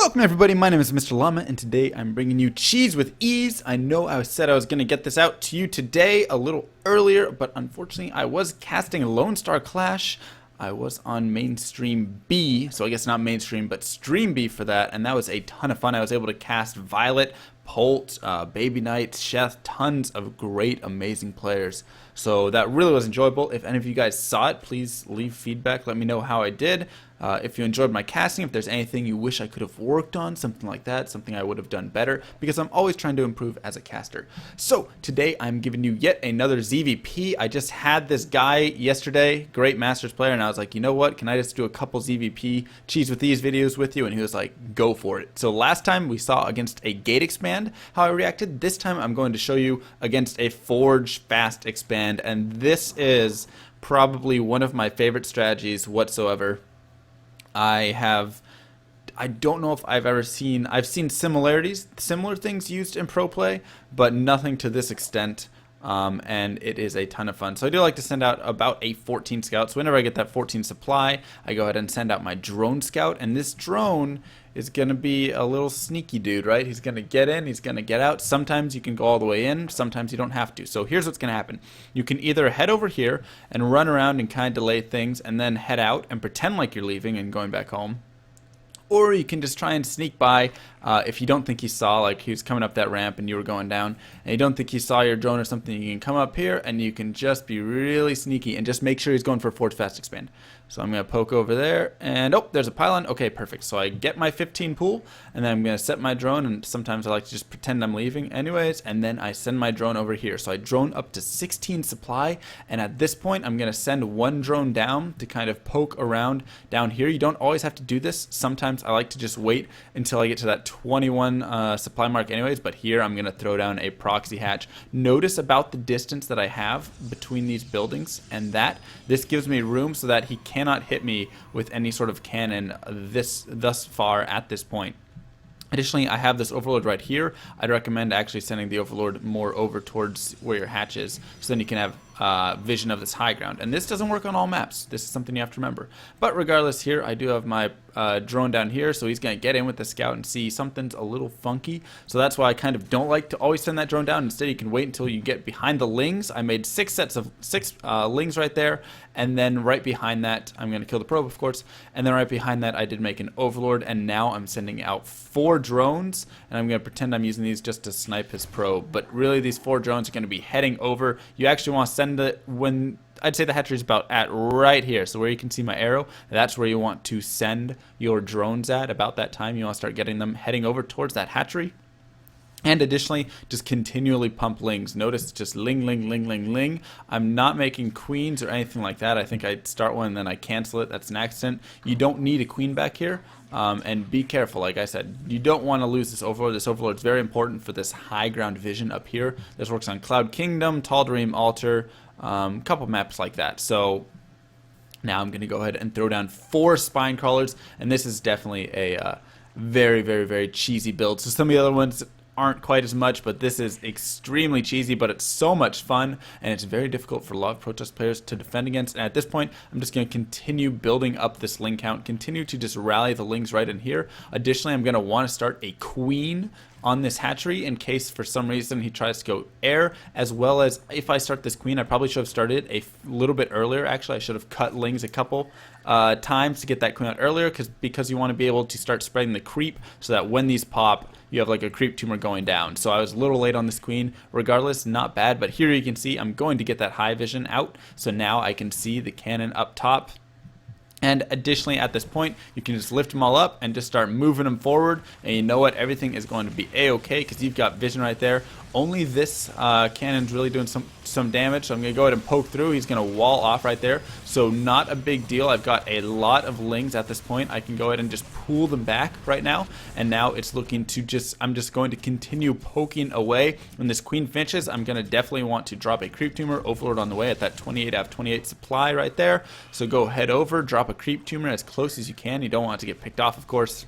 Welcome everybody, my name is Mr. Llama, and today I'm bringing you Cheese with Ease. I know I said I was going to get this out to you today a little earlier, but unfortunately I was casting Lone Star Clash. I was on mainstream B, so I guess not mainstream, but stream B for that, and that was a ton of fun. I was able to cast Violet, Polt, Baby Knight, Chef, tons of great, amazing players. So that really was enjoyable. If any of you guys saw it, please leave feedback. Let me know how I did. If you enjoyed my casting, if there's anything you wish I could have worked on, something like that, something I would have done better, because I'm always trying to improve as a caster. So today I'm giving you yet another ZvP. I just had this guy yesterday, great Masters player, and I was like, you know what, can I just do a couple ZvP Cheese with These videos with you? And he was like, go for it. So last time we saw against a gate expand how I reacted. This time I'm going to show you against a forge fast expand, and this is probably one of my favorite strategies whatsoever. I don't know if I've seen similar things used in pro play, but nothing to this extent, and it is a ton of fun. So I do like to send out about a 14 scout. So whenever I get that 14 supply, I go ahead and send out my drone scout, and this drone is going to be a little sneaky dude, right? He's going to get in, he's going to get out. Sometimes you can go all the way in, sometimes you don't have to. So here's what's going to happen. You can either head over here and run around and kind of delay things and then head out and pretend like you're leaving and going back home. Or you can just try and sneak by if you don't think he saw, like he was coming up that ramp and you were going down, and you don't think he saw your drone or something, you can come up here and you can just be really sneaky and just make sure he's going for forge fast expand. So I'm going to poke over there, and oh, there's a pylon. Okay, perfect. So I get my 15 pool, and then I'm going to set my drone, and sometimes I like to just pretend I'm leaving anyways, and then I send my drone over here. So I drone up to 16 supply, and at this point I'm going to send one drone down to kind of poke around down here. You don't always have to do this. Sometimes I like to just wait until I get to that 21 supply mark anyways, but here I'm going to throw down a proxy hatch. Notice about the distance that I have between these buildings, and this gives me room so that he cannot hit me with any sort of cannon thus far at this point. Additionally, I have this overlord right here. I'd recommend actually sending the overlord more over towards where your hatch is, so then you can have vision of this high ground. And this doesn't work on all maps. This is something you have to remember. But regardless, here I do have my drone down here, so he's going to get in with the scout and see something's a little funky. So that's why I kind of don't like to always send that drone down. Instead, you can wait until you get behind the lings. I made 6 sets of 6 lings right there, and then right behind that, I'm going to kill the probe, of course, and then right behind that, I did make an overlord, and now I'm sending out 4 drones, and I'm going to pretend I'm using these just to snipe his probe. But really, these 4 drones are going to be heading over. You actually want to send it when I'd say the hatchery is about at right here, so where you can see my arrow, that's where you want to send your drones at. About that time, you want to start getting them heading over towards that hatchery. And additionally, just continually pump lings. Notice just ling, ling, ling, ling, ling. I'm not making queens or anything like that. I think I start one and then I cancel it. That's an accident. You don't need a queen back here. And be careful, like I said, you don't want to lose this overlord. This overlord is very important for this high ground vision up here. This works on Cloud Kingdom, Tal'Darim Altar, couple maps like that. So now I'm going to go ahead and throw down 4 spine crawlers, and this is definitely a very, very, very cheesy build. So some of the other ones aren't quite as much, but this is extremely cheesy, but it's so much fun, and it's very difficult for a lot of protest players to defend against. And at this point, I'm just going to continue building up this ling count, continue to just rally the lings right in here. Additionally, I'm going to want to start a queen on this hatchery in case for some reason he tries to go air, as well as if I start this queen, I probably should have started a little bit earlier. Actually, I should have cut lings a couple times to get that queen out earlier, because you want to be able to start spreading the creep so that when these pop, you have like a creep tumor going down. So I was a little late on this queen. Regardless, not bad, but here you can see I'm going to get that high vision out, so now I can see the cannon up top. And additionally, at this point, you can just lift them all up and just start moving them forward. And you know what? Everything is going to be a-okay because you've got vision right there. Only this cannon's really doing some damage, so I'm going to go ahead and poke through. He's going to wall off right there, so not a big deal. I've got a lot of lings at this point. I can go ahead and just pull them back right now, and now it's looking to I'm just going to continue poking away. When this queen finishes, I'm going to definitely want to drop a creep tumor overlord on the way at that 28 out of 28 supply right there. So go head over, drop a creep tumor as close as you can. You don't want it to get picked off, of course.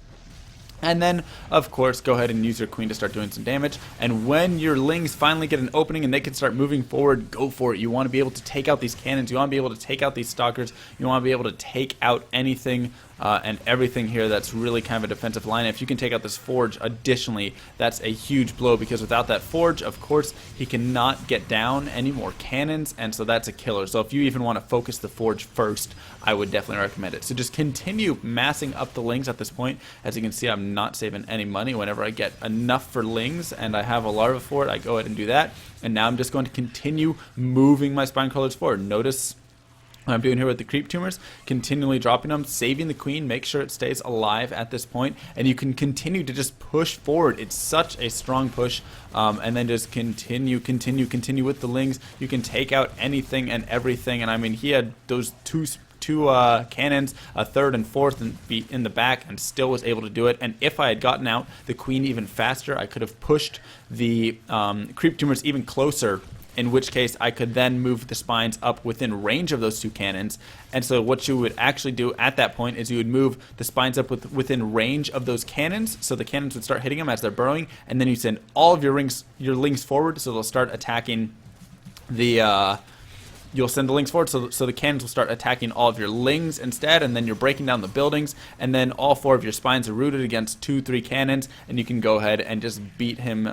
And then, of course, go ahead and use your queen to start doing some damage. And when your lings finally get an opening and they can start moving forward, go for it. You want to be able to take out these cannons. You want to be able to take out these stalkers. You want to be able to take out anything and everything here that's really kind of a defensive line. If you can take out this forge additionally, that's a huge blow, because without that forge, of course, he cannot get down any more cannons, and so that's a killer. So if you even want to focus the forge first, I would definitely recommend it. So just continue massing up the lings at this point. As you can see, I'm not saving any money. Whenever I get enough for lings and I have a larva for it, I go ahead and do that. And now I'm just going to continue moving my spine crawlers forward. Notice what I'm doing here with the creep tumors, continually dropping them, saving the queen, make sure it stays alive at this point, and you can continue to just push forward. It's such a strong push, and then just continue with the lings. You can take out anything and everything, and I mean, he had those two cannons, a third and fourth in the back, and still was able to do it. And if I had gotten out the queen even faster, I could have pushed the creep tumors even closer, in which case I could then move the spines up within range of those two cannons. And so what you would actually do at that point is you would move the spines up within range of those cannons, so the cannons would start hitting them as they're burrowing, and then you send all of your lings forward, so they'll start attacking the you'll send the lings forward, so the cannons will start attacking all of your lings instead, and then you're breaking down the buildings, and then all four of your spines are rooted against 2-3 cannons, and you can go ahead and just beat him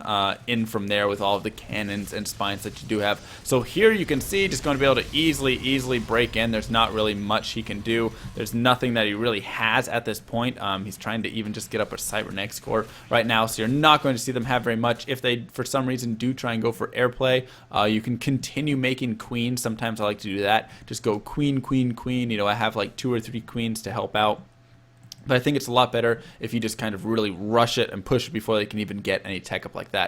in from there with all of the cannons and spines that you do have. So here you can see, just going to be able to easily break in. There's not really much he can do. There's nothing that he really has at this point. He's trying to even just get up a cybernetics core right now, so you're not going to see them have very much. If they, for some reason, do try and go for airplay, you can continue making queens. Sometimes I like to do that. Just go queen, queen, queen. You know, I have like 2 or 3 queens to help out. But I think it's a lot better if you just kind of really rush it and push it before they can even get any tech up like that.